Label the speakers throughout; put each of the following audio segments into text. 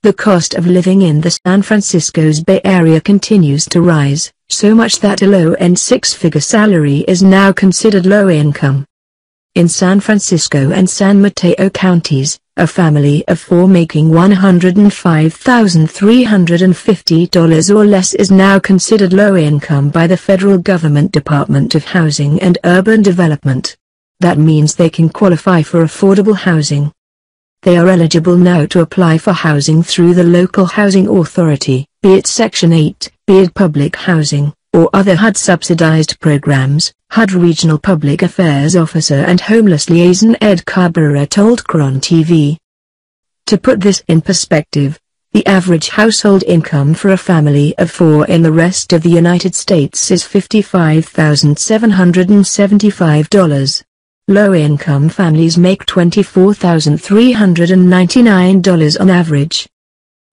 Speaker 1: The cost of living in the San Francisco's Bay Area continues to rise, so much that a low-end six-figure salary is now considered low income. In San Francisco and San Mateo counties, a family of four making $105,350 or less is now considered low income by the federal government Department of Housing and Urban Development. That means they can qualify for affordable housing. They are eligible now to apply for housing through the local housing authority, be it Section 8, be it public housing, or other HUD-subsidized programs, HUD Regional Public Affairs Officer and Homeless Liaison Ed Cabrera told KRON-TV. To put this in perspective, the average household income for a family of four in the rest of the United States is $55,775. Low-income families make $24,399 on average.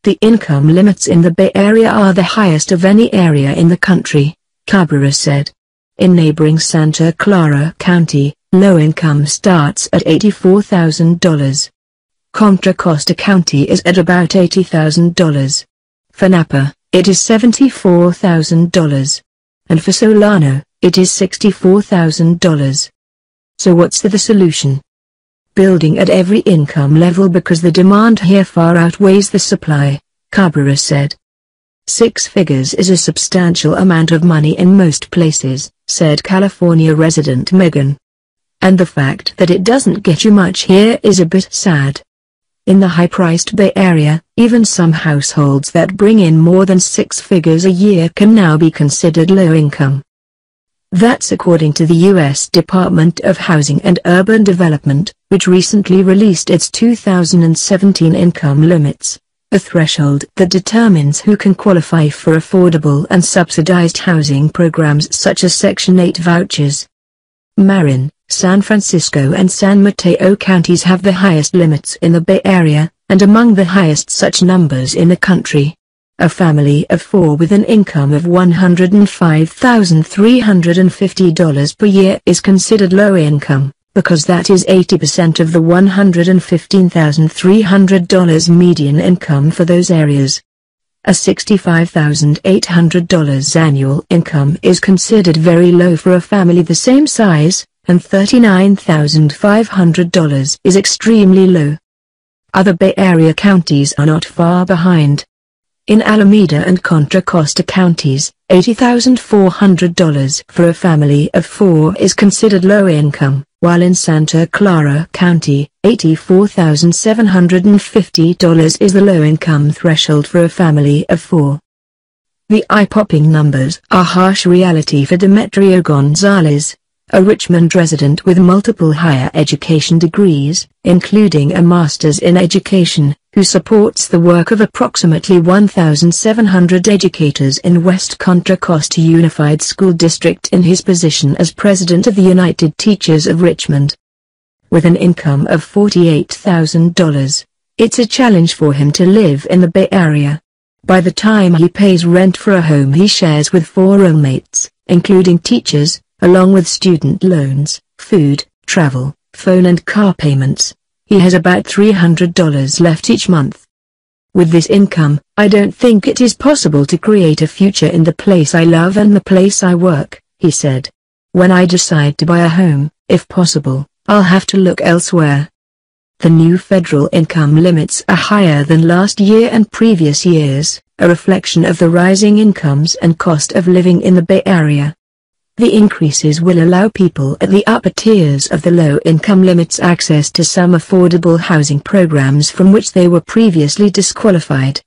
Speaker 1: The income limits in the Bay Area are the highest of any area in the country, Cabrera said. In neighboring Santa Clara County, low income starts at $84,000. Contra Costa County is at about $80,000. For Napa, it is $74,000. And for Solano, it is $64,000. So what's the solution? Building at every income level because the demand here far outweighs the supply, Cabrera said. Six figures is a substantial amount of money in most places, said California resident Megan. And the fact that it doesn't get you much here is a bit sad. In the high-priced Bay Area, even some households that bring in more than six figures a year can now be considered low income. That's according to the U.S. Department of Housing and Urban Development, which recently released its 2017 income limits, a threshold that determines who can qualify for affordable and subsidized housing programs such as Section 8 vouchers. Marin, San Francisco and San Mateo counties have the highest limits in the Bay Area, and among the highest such numbers in the country. A family of four with an income of $105,350 per year is considered low income, because that is 80% of the $115,300 median income for those areas. A $65,800 annual income is considered very low for a family the same size, and $39,500 is extremely low. Other Bay Area counties are not far behind. In Alameda and Contra Costa counties, $80,400 for a family of four is considered low income, while in Santa Clara County, $84,750 is the low income threshold for a family of four. The eye-popping numbers are harsh reality for Demetrio Gonzalez, a Richmond resident with multiple higher education degrees, including a master's in education, who supports the work of approximately 1,700 educators in West Contra Costa Unified School District in his position as president of the United Teachers of Richmond. With an income of $48,000, it's a challenge for him to live in the Bay Area. By the time he pays rent for a home he shares with four roommates, including teachers, along with student loans, food, travel, phone and car payments, he has about $300 left each month. With this income, I don't think it is possible to create a future in the place I love and the place I work, he said. When I decide to buy a home, if possible, I'll have to look elsewhere. The new federal income limits are higher than last year and previous years, a reflection of the rising incomes and cost of living in the Bay Area. The increases will allow people at the upper tiers of the low-income limits access to some affordable housing programs from which they were previously disqualified.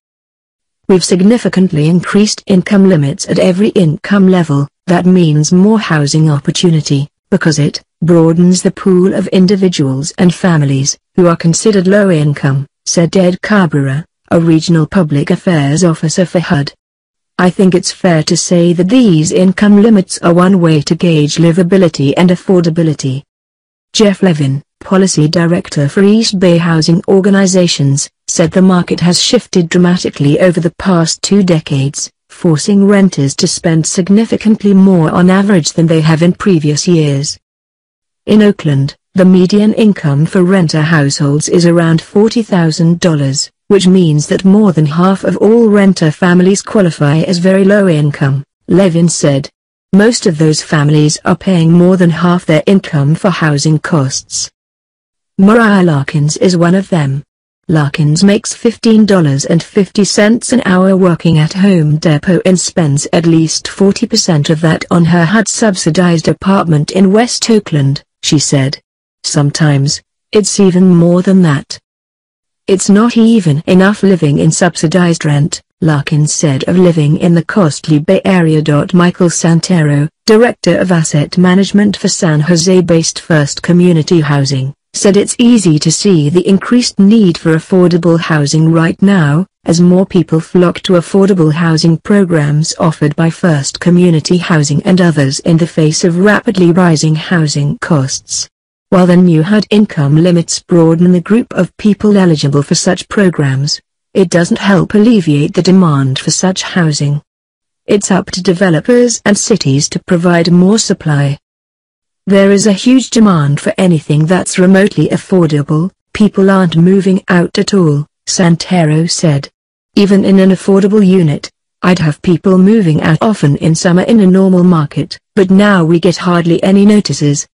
Speaker 1: We've significantly increased income limits at every income level. That means more housing opportunity, because it broadens the pool of individuals and families who are considered low income, said Ed Cabrera, a regional public affairs officer for HUD. I think it's fair to say that these income limits are one way to gauge livability and affordability. Jeff Levin, policy director for East Bay Housing Organizations, said the market has shifted dramatically over the past 2 decades, forcing renters to spend significantly more on average than they have in previous years. In Oakland, the median income for renter households is around $40,000, which means that more than half of all renter families qualify as very low income, Levin said. Most of those families are paying more than half their income for housing costs. Mariah Larkins is one of them. Larkins makes $15.50 an hour working at Home Depot and spends at least 40% of that on her HUD-subsidized apartment in West Oakland, she said. Sometimes, it's even more than that. It's not even enough living in subsidized rent, Larkins said of living in the costly Bay Area. Michael Santero, director of asset management for San Jose-based First Community Housing, said it's easy to see the increased need for affordable housing right now, as more people flock to affordable housing programs offered by First Community Housing and others in the face of rapidly rising housing costs. While the new HUD income limits broaden the group of people eligible for such programs, it doesn't help alleviate the demand for such housing. It's up to developers and cities to provide more supply. There is a huge demand for anything that's remotely affordable. People aren't moving out at all, Santero said. Even in an affordable unit, I'd have people moving out often in summer in a normal market, but now we get hardly any notices.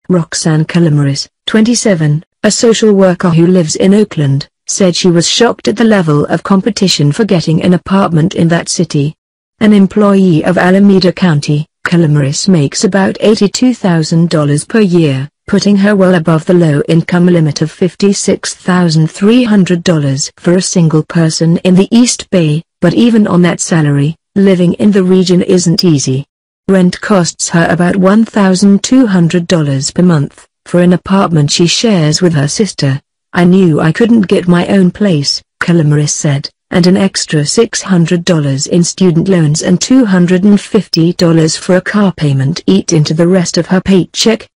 Speaker 1: Roxanne Calamaris, 27, a social worker who lives in Oakland, said she was shocked at the level of competition for getting an apartment in that city. An employee of Alameda County, Calamaris makes about $82,000 per year, putting her well above the low-income limit of $56,300 for a single person in the East Bay, but even on that salary, living in the region isn't easy. Rent costs her about $1,200 per month, for an apartment she shares with her sister. I knew I couldn't get my own place, Calamaris said, and an extra $600 in student loans and $250 for a car payment eat into the rest of her paycheck.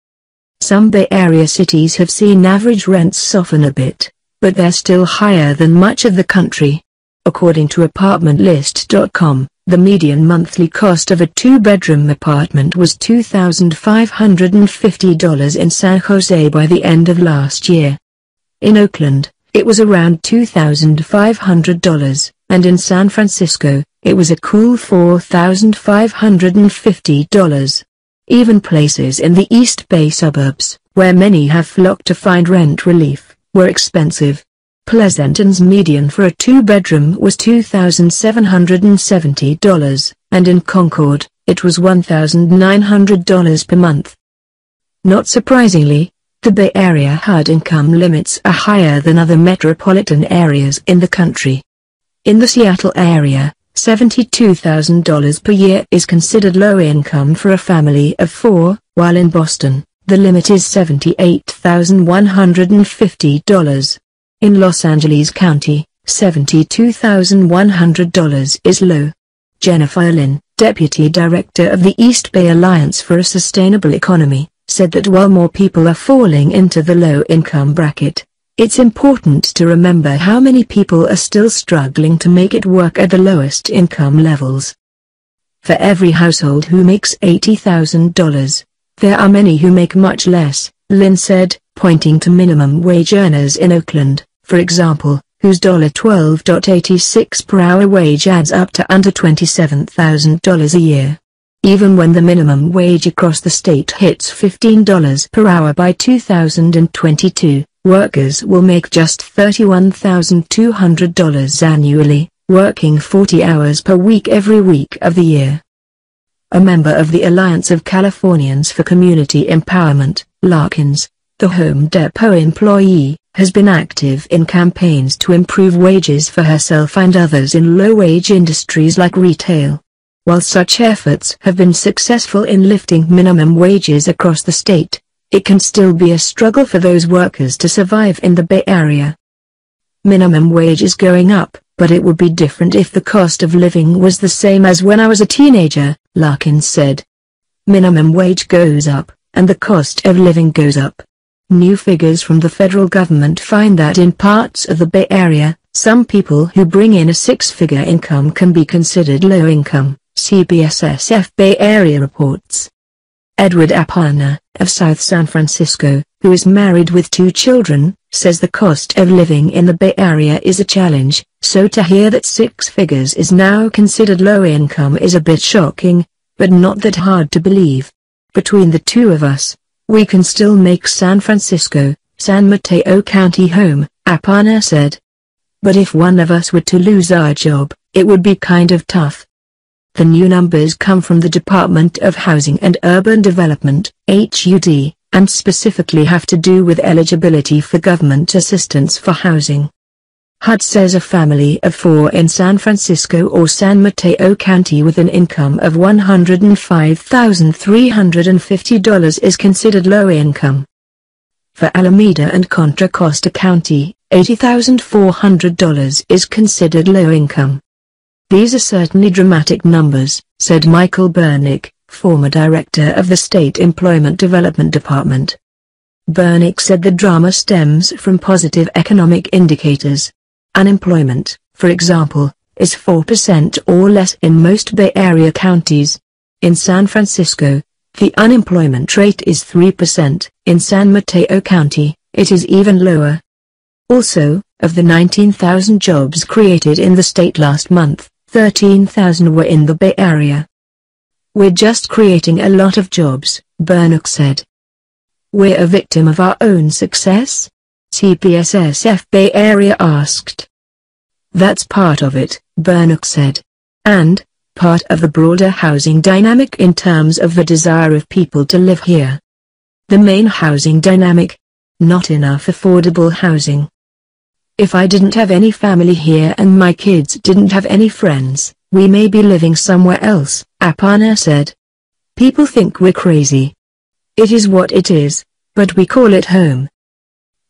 Speaker 1: Some Bay Area cities have seen average rents soften a bit, but they're still higher than much of the country. According to ApartmentList.com, the median monthly cost of a two-bedroom apartment was $2,550 in San Jose by the end of last year. In Oakland, it was around $2,500, and in San Francisco, it was a cool $4,550. Even places in the East Bay suburbs, where many have flocked to find rent relief, were expensive. Pleasanton's median for a two-bedroom was $2,770, and in Concord, it was $1,900 per month. Not surprisingly, the Bay Area HUD income limits are higher than other metropolitan areas in the country. In the Seattle area, $72,000 per year is considered low income for a family of four, while in Boston, the limit is $78,150. In Los Angeles County, $72,100 is low. Jennifer Lynn, Deputy Director of the East Bay Alliance for a Sustainable Economy, said that while more people are falling into the low-income bracket, it's important to remember how many people are still struggling to make it work at the lowest income levels. For every household who makes $80,000, there are many who make much less, Lynn said, pointing to minimum wage earners in Oakland, for example, whose $12.86 per hour wage adds up to under $27,000 a year. Even when the minimum wage across the state hits $15 per hour by 2022, workers will make just $31,200 annually, working 40 hours per week every week of the year. A member of the Alliance of Californians for Community Empowerment, Larkins, the Home Depot employee, has been active in campaigns to improve wages for herself and others in low-wage industries like retail. While such efforts have been successful in lifting minimum wages across the state, it can still be a struggle for those workers to survive in the Bay Area. Minimum wage is going up, but it would be different if the cost of living was the same as when I was a teenager, Larkins said. Minimum wage goes up, and the cost of living goes up. New figures from the federal government find that in parts of the Bay Area, some people who bring in a six-figure income can be considered low income, CBSSF Bay Area reports. Edward Apana, of South San Francisco, who is married with 2 children, says the cost of living in the Bay Area is a challenge, so to hear that 6 figures is now considered low income is a bit shocking, but not that hard to believe. Between the 2 of us, we can still make San Francisco, San Mateo County home, Apana said. But if one of us were to lose our job, it would be kind of tough. The new numbers come from the Department of Housing and Urban Development, HUD, and specifically have to do with eligibility for government assistance for housing. HUD says a family of 4 in San Francisco or San Mateo County with an income of $105,350 is considered low income. For Alameda and Contra Costa County, $80,400 is considered low income. These are certainly dramatic numbers, said Michael Bernick, former director of the State Employment Development Department. Bernick said the drama stems from positive economic indicators. Unemployment, for example, is 4% or less in most Bay Area counties. In San Francisco, the unemployment rate is 3%, in San Mateo County, it is even lower. Also, of the 19,000 jobs created in the state last month, 13,000 were in the Bay Area. We're just creating a lot of jobs, Bernick said. We're a victim of our own success? CPSSF Bay Area asked. That's part of it, Bernick said. And, part of the broader housing dynamic in terms of the desire of people to live here. The main housing dynamic? Not enough affordable housing. If I didn't have any family here and my kids didn't have any friends, we may be living somewhere else, Apana said. People think we're crazy. It is what it is, but we call it home.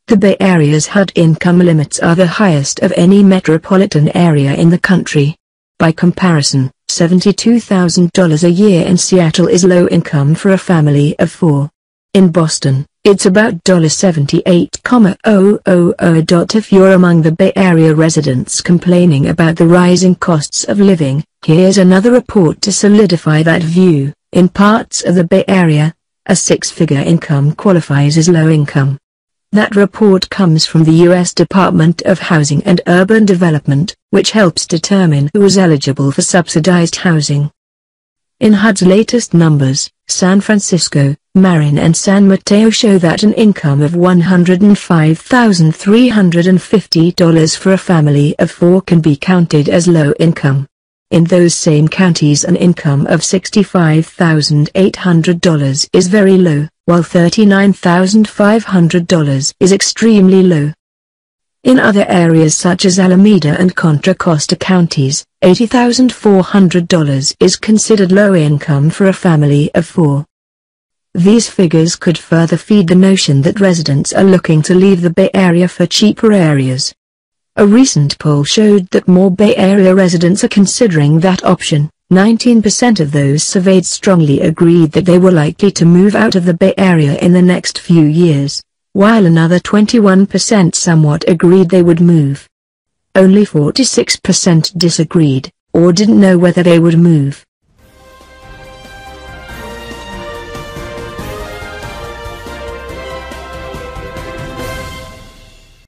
Speaker 1: The Bay Area's HUD income limits are the highest of any metropolitan area in the country. By comparison, $72,000 a year in Seattle is low income for a family of 4. In Boston, it's about $78,000. If you're among the Bay Area residents complaining about the rising costs of living, here's another report to solidify that view. In parts of the Bay Area, a 6-figure income qualifies as low income. That report comes from the U.S. Department of Housing and Urban Development, which helps determine who is eligible for subsidized housing. In HUD's latest numbers, San Francisco, Marin and San Mateo show that an income of $105,350 for a family of 4 can be counted as low income. In those same counties an income of $65,800 is very low, while $39,500 is extremely low. In other areas such as Alameda and Contra Costa counties, $80,400 is considered low income for a family of 4. These figures could further feed the notion that residents are looking to leave the Bay Area for cheaper areas. A recent poll showed that more Bay Area residents are considering that option. 19% of those surveyed strongly agreed that they were likely to move out of the Bay Area in the next few years, while another 21% somewhat agreed they would move. Only 46% disagreed, or didn't know whether they would move.